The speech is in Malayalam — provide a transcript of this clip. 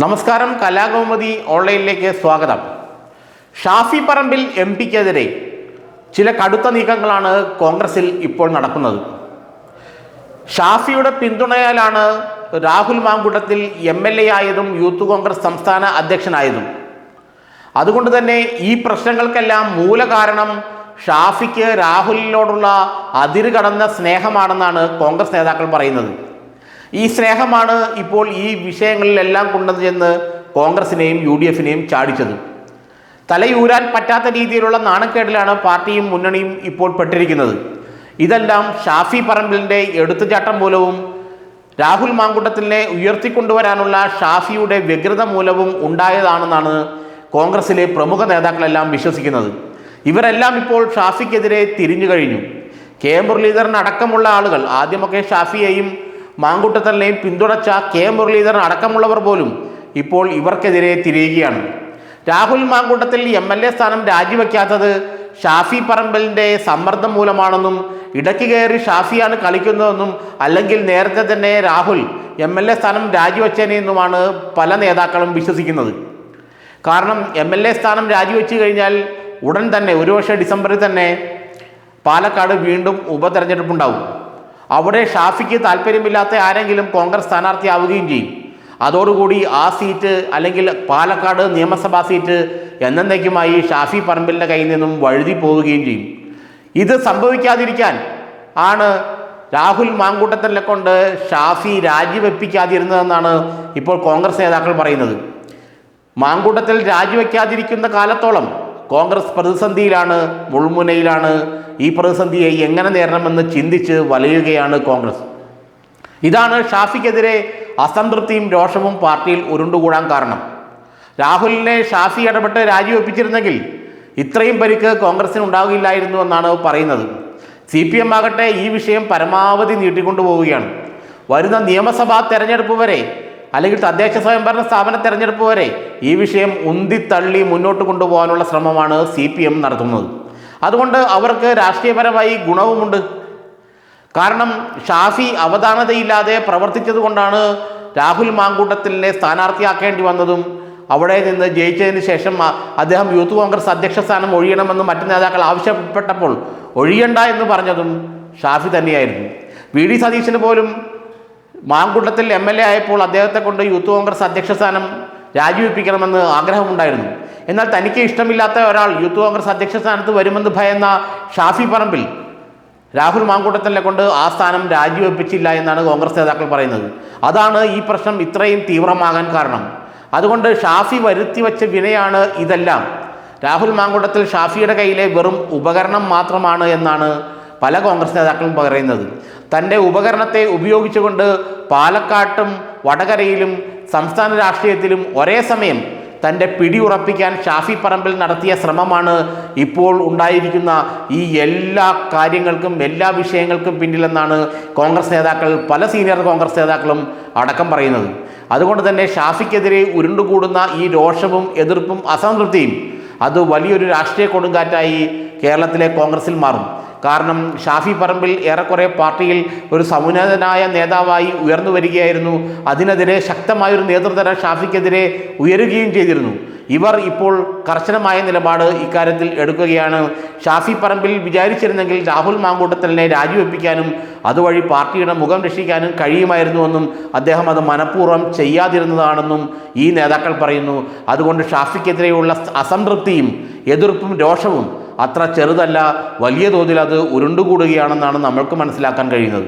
നമസ്കാരം, കലാകൗമുദി ഓൺലൈനിലേക്ക് സ്വാഗതം. ഷാഫി പറമ്പിൽ എം പിക്കെതിരെ ചില കടുത്ത നീക്കങ്ങളാണ് കോൺഗ്രസിൽ ഇപ്പോൾ നടക്കുന്നത്. ഷാഫിയുടെ പിന്തുണയാലാണ് രാഹുൽ മാങ്കൂട്ടത്തിൽ MLA ആയതും യൂത്ത് കോൺഗ്രസ് സംസ്ഥാന അധ്യക്ഷനായതും. അതുകൊണ്ട് തന്നെ ഈ പ്രശ്നങ്ങൾക്കെല്ലാം മൂലകാരണം ഷാഫിക്ക് രാഹുലിനോടുള്ള അതിരുകടന്ന സ്നേഹമാണെന്നാണ് കോൺഗ്രസ് നേതാക്കൾ പറയുന്നത്. ഈ സ്നേഹമാണ് ഇപ്പോൾ ഈ വിഷയങ്ങളിലെല്ലാം കൊണ്ടുചെന്ന് കോൺഗ്രസിനെയും UDFനെയും ചാടിച്ചത്. തലയൂരാൻ പറ്റാത്ത രീതിയിലുള്ള നാണക്കേടിലാണ് പാർട്ടിയും മുന്നണിയും ഇപ്പോൾ പെട്ടിരിക്കുന്നത്. ഇതെല്ലാം ഷാഫി പറമ്പിലിൻ്റെ എടുത്തുചാട്ടം മൂലവും രാഹുൽ മാങ്കൂട്ടത്തിനെ ഉയർത്തിക്കൊണ്ടുവരാനുള്ള ഷാഫിയുടെ വ്യഗ്രത മൂലവും ഉണ്ടായതാണെന്നാണ് കോൺഗ്രസിലെ പ്രമുഖ നേതാക്കളെല്ലാം വിശ്വസിക്കുന്നത്. ഇവരെല്ലാം ഇപ്പോൾ ഷാഫിക്കെതിരെ തിരിഞ്ഞു കഴിഞ്ഞു. കെ മുരളീധരൻ അടക്കമുള്ള ആളുകൾ ആദ്യമൊക്കെ ഷാഫിയെയും മാങ്കൂട്ടത്തിനെയും പിന്തുണച്ച കെ മുരളീധരൻ അടക്കമുള്ളവർ പോലും ഇപ്പോൾ ഇവർക്കെതിരെ തിരിയുകയാണ്. രാഹുൽ മാങ്കൂട്ടത്തിൽ MLA സ്ഥാനം രാജിവെക്കാത്തത് ഷാഫി പറമ്പലിൻ്റെ സമ്മർദ്ദം മൂലമാണെന്നും ഇടയ്ക്ക് കയറി ഷാഫിയാണ് കളിക്കുന്നതെന്നും അല്ലെങ്കിൽ നേരത്തെ തന്നെ രാഹുൽ MLA സ്ഥാനം രാജിവെച്ചതിനെന്നുമാണ് പല നേതാക്കളും വിശ്വസിക്കുന്നത്. കാരണം MLA സ്ഥാനം രാജിവെച്ച് കഴിഞ്ഞാൽ ഉടൻ തന്നെ ഒരുപക്ഷെ ഡിസംബറിൽ തന്നെ പാലക്കാട് വീണ്ടും ഉപതെരഞ്ഞെടുപ്പുണ്ടാവും. അവിടെ ഷാഫിക്ക് താല്പര്യമില്ലാത്ത ആരെങ്കിലും കോൺഗ്രസ് സ്ഥാനാർത്ഥിയാവുകയും ചെയ്യും. അതോടുകൂടി ആ സീറ്റ് അല്ലെങ്കിൽ പാലക്കാട് നിയമസഭാ സീറ്റ് എന്നേക്കുമായി ഷാഫി പറമ്പിലിൻ്റെ കയ്യിൽ നിന്നും വഴുതി പോവുകയും ചെയ്യും. ഇത് സംഭവിക്കാതിരിക്കാൻ ആണ് രാഹുൽ മാങ്കൂട്ടത്തിനെ കൊണ്ട് ഷാഫി രാജിവെപ്പിക്കാതിരുന്നതെന്നാണ് ഇപ്പോൾ കോൺഗ്രസ് നേതാക്കൾ പറയുന്നത്. മാങ്കൂട്ടത്തിൽ രാജിവെക്കാതിരിക്കുന്ന കാലത്തോളം കോൺഗ്രസ് പ്രതിസന്ധിയിലാണ്, മുൾമുനയിലാണ്. ഈ പ്രതിസന്ധിയെ എങ്ങനെ നേരിടണമെന്ന് ചിന്തിച്ച് വലയുകയാണ് കോൺഗ്രസ്. ഇതാണ് ഷാഫിക്കെതിരെ അസംതൃപ്തിയും രോഷവും പാർട്ടിയിൽ ഉരുണ്ടുകൂടാൻ കാരണം. രാഹുലിനെ ഷാഫി ഇടപെട്ട് രാജിവെപ്പിച്ചിരുന്നെങ്കിൽ ഇത്രയും പരിക്ക് കോൺഗ്രസിന് ഉണ്ടാകില്ലായിരുന്നു എന്നാണ് പറയുന്നത്. CPM ആകട്ടെ ഈ വിഷയം പരമാവധി നീട്ടിക്കൊണ്ടുപോവുകയാണ്. വരുന്ന നിയമസഭാ തെരഞ്ഞെടുപ്പ് വരെ അല്ലെങ്കിൽ തദ്ദേശ സ്വയംഭരണ സ്ഥാപന തെരഞ്ഞെടുപ്പ് വരെ ഈ വിഷയം ഉന്തിത്തള്ളി മുന്നോട്ട് കൊണ്ടുപോകാനുള്ള ശ്രമമാണ് CPM നടത്തുന്നത്. അതുകൊണ്ട് അവർക്ക് രാഷ്ട്രീയപരമായി ഗുണവുമുണ്ട്. കാരണം ഷാഫി അവധാനതയില്ലാതെ പ്രവർത്തിച്ചത് കൊണ്ടാണ് രാഹുൽ മാങ്കൂട്ടത്തിനെ സ്ഥാനാർത്ഥിയാക്കേണ്ടി വന്നതും അവിടെ നിന്ന് ജയിച്ചതിന് ശേഷം അദ്ദേഹം യൂത്ത് കോൺഗ്രസ് അധ്യക്ഷ സ്ഥാനം ഒഴിയണമെന്ന് മറ്റു നേതാക്കൾ ആവശ്യപ്പെട്ടപ്പോൾ ഒഴിയണ്ട എന്ന് പറഞ്ഞതും ഷാഫി തന്നെയായിരുന്നു. VD സതീശന് പോലും മാങ്കൂട്ടത്തിൽ MLA ആയപ്പോൾ അദ്ദേഹത്തെ കൊണ്ട് യൂത്ത് കോൺഗ്രസ് അധ്യക്ഷ സ്ഥാനം രാജിവെപ്പിക്കണമെന്ന് ആഗ്രഹമുണ്ടായിരുന്നു. എന്നാൽ തനിക്ക് ഇഷ്ടമില്ലാത്ത ഒരാൾ യൂത്ത് കോൺഗ്രസ് അധ്യക്ഷ സ്ഥാനത്ത് വരുമെന്ന് ഭയന്ന ഷാഫി പറമ്പിൽ രാഹുൽ മാങ്കൂട്ടത്തിനെ കൊണ്ട് ആ സ്ഥാനം രാജിവെപ്പിച്ചില്ല എന്നാണ് കോൺഗ്രസ് നേതാക്കൾ പറയുന്നത്. അതാണ് ഈ പ്രശ്നം ഇത്രയും തീവ്രമാകാൻ കാരണം. അതുകൊണ്ട് ഷാഫി വരുത്തി വച്ച വിനയാണ് ഇതെല്ലാം. രാഹുൽ മാങ്കൂട്ടത്തിൽ ഷാഫിയുടെ കയ്യിലെ വെറും ഉപകരണം മാത്രമാണ് എന്നാണ് പല കോൺഗ്രസ് നേതാക്കളും പറയുന്നത്. തൻ്റെ ഉപകരണത്തെ ഉപയോഗിച്ചുകൊണ്ട് പാലക്കാട്ടും വടകരയിലും സംസ്ഥാന രാഷ്ട്രീയത്തിലും ഒരേ സമയം തൻ്റെ പിടി ഉറപ്പിക്കാൻ ഷാഫി പറമ്പിൽ നടത്തിയ ശ്രമമാണ് ഇപ്പോൾ ഉണ്ടായിരിക്കുന്ന ഈ എല്ലാ കാര്യങ്ങൾക്കും എല്ലാ വിഷയങ്ങൾക്കും പിന്നിലെന്നാണ് കോൺഗ്രസ് നേതാക്കൾ, പല സീനിയർ കോൺഗ്രസ് നേതാക്കളും അടക്കം പറയുന്നത്. അതുകൊണ്ട് തന്നെ ഷാഫിക്കെതിരെ ഉരുണ്ടുകൂടുന്ന ഈ രോഷവും എതിർപ്പും അസംതൃപ്തിയും അത് വലിയൊരു രാഷ്ട്രീയ കൊടുങ്കാറ്റായി കേരളത്തിലെ കോൺഗ്രസിൽ മാറും. കാരണം ഷാഫി പറമ്പിൽ ഏറെക്കുറെ പാർട്ടിയിൽ ഒരു സമുന്നതനായ നേതാവായി ഉയർന്നു വരികയായിരുന്നു. അതിനെതിരെ ശക്തമായൊരു നേതൃത്വം ഷാഫിക്കെതിരെ ഉയരുകയും ചെയ്തിരുന്നു. ഇവർ ഇപ്പോൾ കർശനമായ നിലപാട് ഇക്കാര്യത്തിൽ എടുക്കുകയാണ്. ഷാഫി പറമ്പിൽ വിചാരിച്ചിരുന്നെങ്കിൽ രാഹുൽ മാങ്കൂട്ടത്തിനെ രാജിവെപ്പിക്കാനും അതുവഴി പാർട്ടിയുടെ മുഖം രക്ഷിക്കാനും കഴിയുമായിരുന്നുവെന്നും അദ്ദേഹം അത് മനഃപൂർവ്വം ചെയ്യാതിരുന്നതാണെന്നും ഈ നേതാക്കൾ പറയുന്നു. അതുകൊണ്ട് ഷാഫിക്കെതിരെയുള്ള അസംതൃപ്തിയും എതിർപ്പും രോഷവും അത്ര ചെറുതല്ല, വലിയ തോതിൽ അത് ഉരുണ്ടുകൂടുകയാണെന്നാണ് നമ്മൾക്ക് മനസ്സിലാക്കാൻ കഴിയുന്നത്.